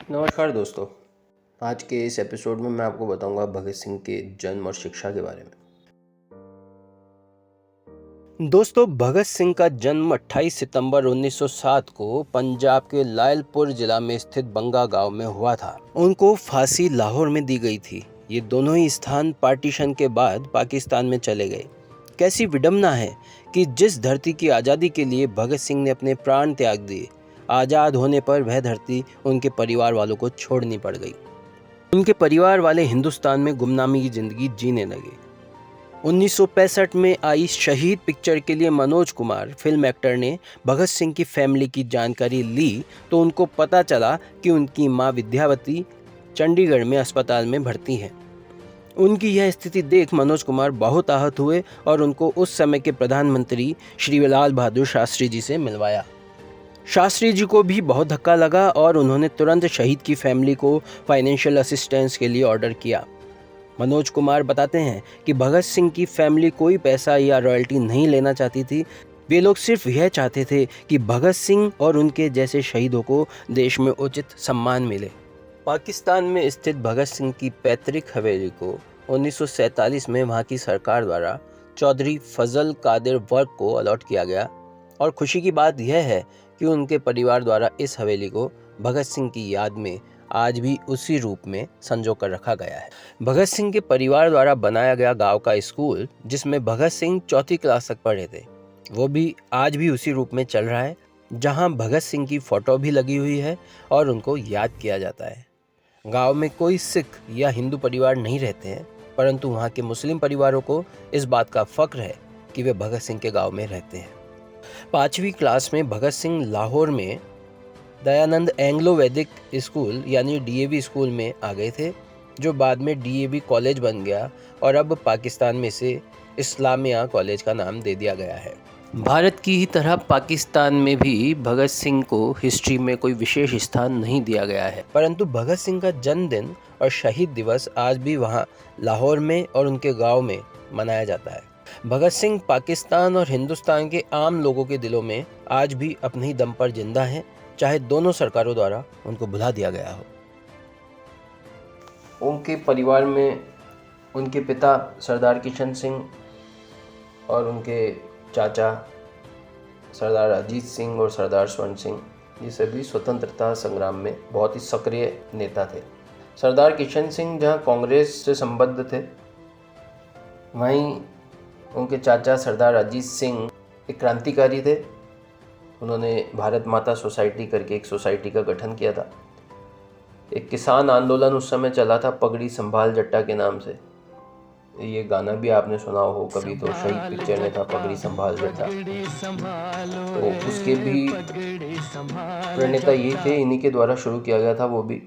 नमस्कार दोस्तों। आज के इस एपिसोड में मैं आपको बताऊंगा भगत सिंह के जन्म और शिक्षा के बारे में। दोस्तों, भगत सिंह का जन्म 28 सितंबर 1907 को पंजाब के लायलपुर जिला में स्थित बंगा गांव में हुआ था। उनको फांसी लाहौर में दी गई थी। ये दोनों ही स्थान पार्टीशन के बाद पाकिस्तान में चले गए। कैसी विडंबना है कि जिस धरती की आज़ादी के लिए भगत सिंह ने अपने प्राण त्याग दिए, आज़ाद होने पर वह धरती उनके परिवार वालों को छोड़नी पड़ गई। उनके परिवार वाले हिंदुस्तान में गुमनामी की जिंदगी जीने लगे। 1965 में आई शहीद पिक्चर के लिए मनोज कुमार फिल्म एक्टर ने भगत सिंह की फैमिली की जानकारी ली तो उनको पता चला कि उनकी मां विद्यावती चंडीगढ़ में अस्पताल में भर्ती हैं। उनकी यह स्थिति देख मनोज कुमार बहुत आहत हुए और उनको उस समय के प्रधानमंत्री श्री लाल बहादुर शास्त्री जी से मिलवाया। शास्त्री जी को भी बहुत धक्का लगा और उन्होंने तुरंत शहीद की फैमिली को फाइनेंशियल असिस्टेंस के लिए ऑर्डर किया। मनोज कुमार बताते हैं कि भगत सिंह की फैमिली कोई पैसा या रॉयल्टी नहीं लेना चाहती थी। वे लोग सिर्फ यह चाहते थे कि भगत सिंह और उनके जैसे शहीदों को देश में उचित सम्मान मिले। पाकिस्तान में स्थित भगत सिंह की पैतृक हवेली को 1947 में वहाँ की सरकार द्वारा चौधरी फजल कादिर वर्क को अलॉट किया गया और खुशी की बात यह है कि उनके परिवार द्वारा इस हवेली को भगत सिंह की याद में आज भी उसी रूप में संजो कर रखा गया है। भगत सिंह के परिवार द्वारा बनाया गया गांव का स्कूल, जिसमें भगत सिंह 4वीं क्लास तक पढ़े थे, वो भी आज भी उसी रूप में चल रहा है, जहां भगत सिंह की फोटो भी लगी हुई है और उनको याद किया जाता है। गांव में कोई सिख या हिंदू परिवार नहीं रहते हैं, परंतु वहाँ के मुस्लिम परिवारों को इस बात का फख्र है कि वे भगत सिंह के गांव में रहते हैं। 5वीं क्लास में भगत सिंह लाहौर में दयानंद एंग्लो वैदिक स्कूल यानी डीएवी स्कूल में आ गए थे, जो बाद में डीएवी कॉलेज बन गया और अब पाकिस्तान में इसे इस्लामिया कॉलेज का नाम दे दिया गया है। भारत की ही तरह पाकिस्तान में भी भगत सिंह को हिस्ट्री में कोई विशेष स्थान नहीं दिया गया है, परंतु भगत सिंह का जन्मदिन और शहीद दिवस आज भी वहाँ लाहौर में और उनके गांव में मनाया जाता है। भगत सिंह पाकिस्तान और हिंदुस्तान के आम लोगों के दिलों में आज भी अपने ही दम पर जिंदा हैं, चाहे दोनों सरकारों द्वारा उनको भुला दिया गया हो। उनके परिवार में उनके पिता सरदार किशन सिंह और उनके चाचा सरदार अजीत सिंह और सरदार स्वर्ण सिंह, ये सभी स्वतंत्रता संग्राम में बहुत ही सक्रिय नेता थे। सरदार किशन सिंह जहाँ कांग्रेस से संबद्ध थे, वहीं उनके चाचा सरदार अजीत सिंह एक क्रांतिकारी थे। उन्होंने भारत माता सोसाइटी करके एक सोसाइटी का गठन किया था। एक किसान आंदोलन उस समय चला था, पगड़ी संभाल जट्टा के नाम से। ये गाना भी आपने सुना हो कभी, तो शहीद पिक्चर में था पगड़ी संभाल जट्टा। तो उसके भी प्रणेता ये थे, इन्हीं के द्वारा शुरू किया गया था वो भी।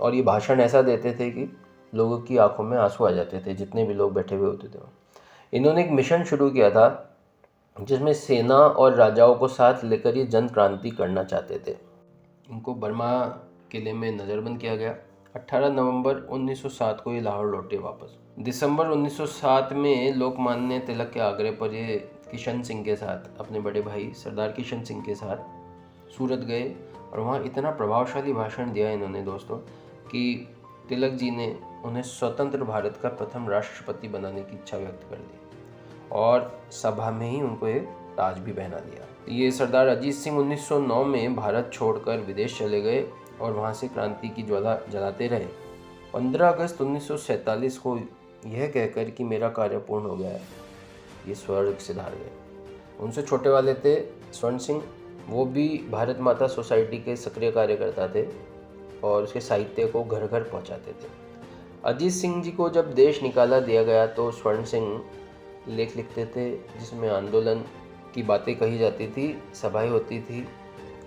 और ये भाषण ऐसा देते थे कि लोगों की आंखों में आंसू आ जाते थे, जितने भी लोग बैठे हुए होते थे। इन्होंने एक मिशन शुरू किया था जिसमें सेना और राजाओं को साथ लेकर ये जन क्रांति करना चाहते थे। इनको बर्मा किले में नज़रबंद किया गया। 18 नवंबर 1907 को ये लाहौर लौटे वापस। दिसंबर 1907 में लोकमान्य तिलक के आग्रह पर ये किशन सिंह के साथ, अपने बड़े भाई सरदार किशन सिंह के साथ सूरत गए और वहाँ इतना प्रभावशाली भाषण दिया इन्होंने दोस्तों कि तिलक जी ने उन्हें स्वतंत्र भारत का प्रथम राष्ट्रपति बनाने की इच्छा व्यक्त कर दी और सभा में ही उनको एक ताज भी पहना दिया। ये सरदार अजीत सिंह 1909 में भारत छोड़कर विदेश चले गए और वहाँ से क्रांति की ज्वाला जलाते रहे। 15 अगस्त 1947 को यह कहकर कि मेरा कार्य पूर्ण हो गया है, ये स्वर्ग सिधार गए। उनसे छोटे वाले थे स्वर्ण सिंह, वो भी भारत माता सोसाइटी के सक्रिय कार्यकर्ता थे और उसके साहित्य को घर घर पहुँचाते थे। अजीत सिंह जी को जब देश निकाला दिया गया तो स्वर्ण सिंह लेख लिखते थे जिसमें आंदोलन की बातें कही जाती थी, सभाएं होती थी।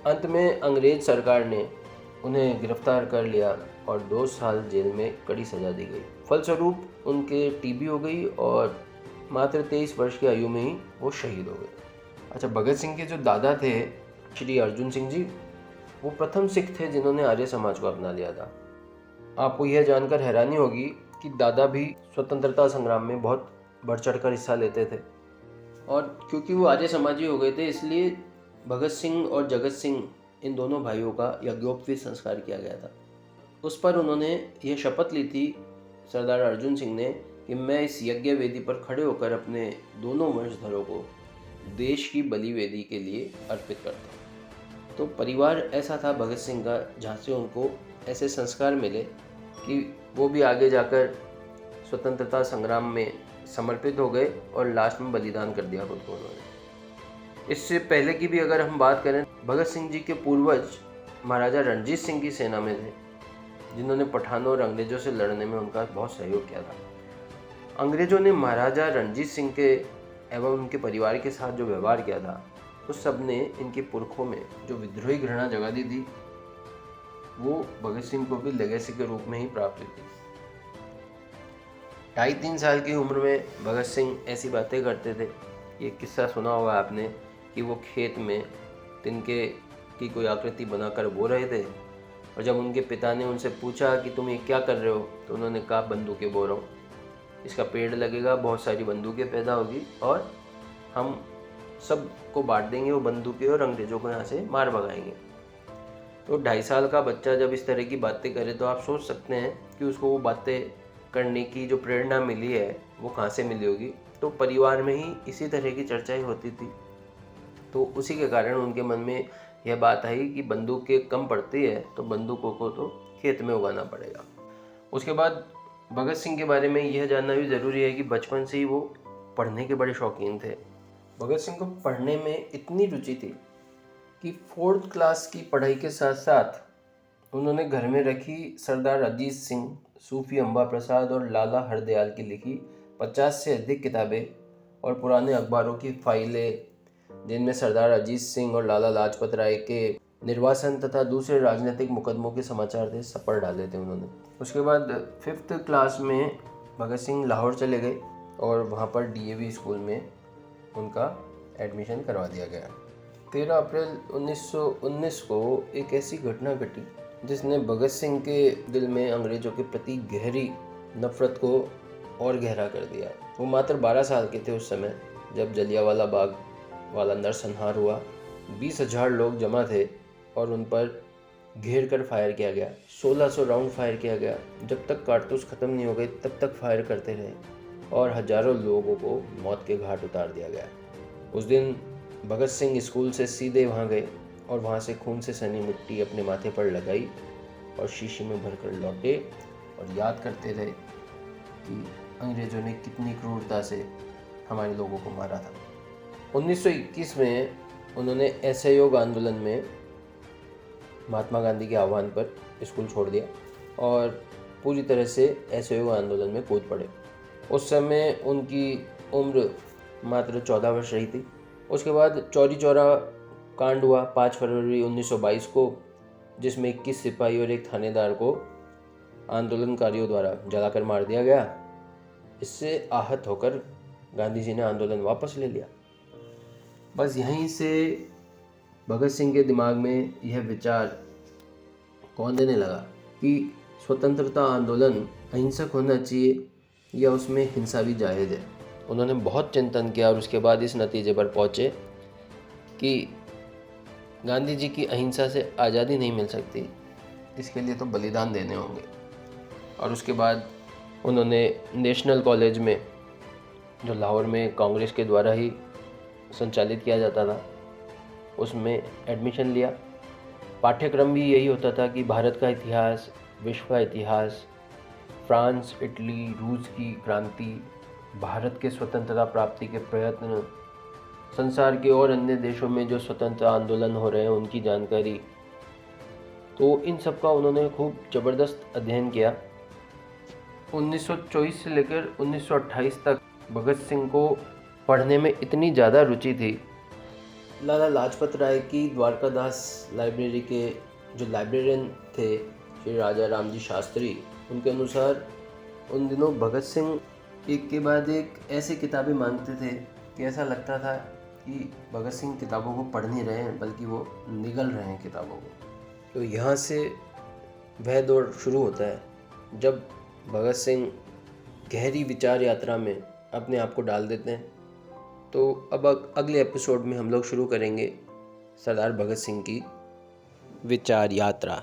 अंत में अंग्रेज सरकार ने उन्हें गिरफ्तार कर लिया और 2 साल जेल में कड़ी सज़ा दी गई। फलस्वरूप उनके टीबी हो गई और मात्र 23 वर्ष की आयु में ही वो शहीद हो गए। अच्छा, भगत सिंह के जो दादा थे श्री अर्जुन सिंह जी, वो प्रथम सिख थे जिन्होंने आर्य समाज को अपना लिया था। आपको यह जानकर हैरानी होगी कि दादा भी स्वतंत्रता संग्राम में बहुत बढ़ चढ़ कर हिस्सा लेते थे और क्योंकि वो आर्य समाजी हो गए थे, इसलिए भगत सिंह और जगत सिंह इन दोनों भाइयों का यज्ञोपवीत संस्कार किया गया था। उस पर उन्होंने यह शपथ ली थी सरदार अर्जुन सिंह ने कि मैं इस यज्ञ वेदी पर खड़े होकर अपने दोनों वंशधरों को देश की बलि वेदी के लिए अर्पित करता हूँ। तो परिवार ऐसा था भगत सिंह का, जहाँ से उनको ऐसे संस्कार मिले कि वो भी आगे जाकर स्वतंत्रता संग्राम में समर्पित हो गए और लास्ट में बलिदान कर दिया खुद को उन्होंने। इससे पहले की भी अगर हम बात करें, भगत सिंह जी के पूर्वज महाराजा रणजीत सिंह की सेना में थे, जिन्होंने पठानों और अंग्रेज़ों से लड़ने में उनका बहुत सहयोग किया था। अंग्रेज़ों ने महाराजा रणजीत सिंह के एवं उनके परिवार के साथ जो व्यवहार किया था, उस सब ने इनके पुरखों में जो विद्रोही घृणा जगा दी थी, वो भगत सिंह को भी लेगेसी के रूप में ही प्राप्त हुई थी। 2.5-3 साल की उम्र में भगत सिंह ऐसी बातें करते थे। ये किस्सा सुना होगा आपने कि वो खेत में तिनके की कोई आकृति बनाकर बो रहे थे, और जब उनके पिता ने उनसे पूछा कि तुम ये क्या कर रहे हो, तो उन्होंने कहा बंदूकें बो रहा हूँ। इसका पेड़ लगेगा, बहुत सारी बंदूकें पैदा होगी और हम सब को बांट देंगे वो बंदूकें और अंग्रेज़ों को यहाँ से मार भगाएंगे। तो 2.5 साल का बच्चा जब इस तरह की बातें करे तो आप सोच सकते हैं कि उसको वो बातें करने की जो प्रेरणा मिली है वो कहाँ से मिली होगी। तो परिवार में ही इसी तरह की चर्चाएं होती थी, तो उसी के कारण उनके मन में यह बात आई कि बंदूकें कम पड़ती है तो बंदूकों को तो खेत में उगाना पड़ेगा। उसके बाद भगत सिंह के बारे में यह जानना भी ज़रूरी है कि बचपन से ही वो पढ़ने के बड़े शौकीन थे। भगत सिंह को पढ़ने में इतनी रुचि थी कि 4th क्लास की पढ़ाई के साथ साथ उन्होंने घर में रखी सरदार अजीत सिंह, सूफी अम्बा प्रसाद और लाला हरदयाल की लिखी 50 से अधिक किताबें और पुराने अखबारों की फाइलें, जिनमें सरदार अजीत सिंह और लाला लाजपत राय के निर्वासन तथा दूसरे राजनीतिक मुकदमों के समाचार थे, सब पढ़ डाले थे उन्होंने। उसके बाद 5th क्लास में भगत सिंह लाहौर चले गए और वहाँ पर DAV स्कूल में उनका एडमिशन करवा दिया गया। 13 अप्रैल 1919 को एक ऐसी घटना घटी जिसने भगत सिंह के दिल में अंग्रेज़ों के प्रति गहरी नफरत को और गहरा कर दिया। वो मात्र 12 साल के थे उस समय जब जलियांवाला बाग वाला नरसंहार हुआ। 20,000 लोग जमा थे और उन पर घेर कर फायर किया गया। 1600 राउंड फायर किया गया। जब तक कारतूस ख़त्म नहीं हो गए तब तक फायर करते रहे और हज़ारों लोगों को मौत के घाट उतार दिया गया। उस दिन भगत सिंह स्कूल से सीधे वहाँ गए और वहाँ से खून से सनी मिट्टी अपने माथे पर लगाई और शीशी में भरकर लौटे और याद करते रहे कि अंग्रेज़ों ने कितनी क्रूरता से हमारे लोगों को मारा था। 1921 में उन्होंने असहयोग आंदोलन में महात्मा गांधी के आह्वान पर स्कूल छोड़ दिया और पूरी तरह से असहयोग आंदोलन में कूद पड़े। उस समय उनकी उम्र मात्र 14 वर्ष रही थी। उसके बाद चौरी चौरा कांड हुआ 5 फरवरी 1922 को, जिसमें 21 सिपाही और एक थानेदार को आंदोलनकारियों द्वारा जलाकर मार दिया गया। इससे आहत होकर गांधी जी ने आंदोलन वापस ले लिया। बस यहीं से भगत सिंह के दिमाग में यह विचार कौन देने लगा कि स्वतंत्रता आंदोलन अहिंसक होना चाहिए या उसमें हिंसा भी जायज़ है। उन्होंने बहुत चिंतन किया और उसके बाद इस नतीजे पर पहुँचे कि गांधी जी की अहिंसा से आज़ादी नहीं मिल सकती, इसके लिए तो बलिदान देने होंगे। और उसके बाद उन्होंने नेशनल कॉलेज में, जो लाहौर में कांग्रेस के द्वारा ही संचालित किया जाता था, उसमें एडमिशन लिया। पाठ्यक्रम भी यही होता था कि भारत का इतिहास, विश्व का इतिहास, फ्रांस, इटली, रूस की क्रांति, भारत के स्वतंत्रता प्राप्ति के प्रयत्न, संसार के और अन्य देशों में जो स्वतंत्रता आंदोलन हो रहे हैं उनकी जानकारी, तो इन सब का उन्होंने खूब ज़बरदस्त अध्ययन किया। 1924 से लेकर 1928 तक भगत सिंह को पढ़ने में इतनी ज़्यादा रुचि थी। लाला लाजपत राय की द्वारकादास लाइब्रेरी के जो लाइब्रेरियन थे श्री राजा राम जी शास्त्री, उनके अनुसार उन दिनों भगत सिंह एक के बाद एक ऐसी किताबें मांगते थे कि ऐसा लगता था कि भगत सिंह किताबों को पढ़ नहीं रहे हैं बल्कि वो निगल रहे हैं किताबों को। तो यहाँ से वह दौर शुरू होता है जब भगत सिंह गहरी विचार यात्रा में अपने आप को डाल देते हैं। तो अब अगले एपिसोड में हम लोग शुरू करेंगे सरदार भगत सिंह की विचार यात्रा।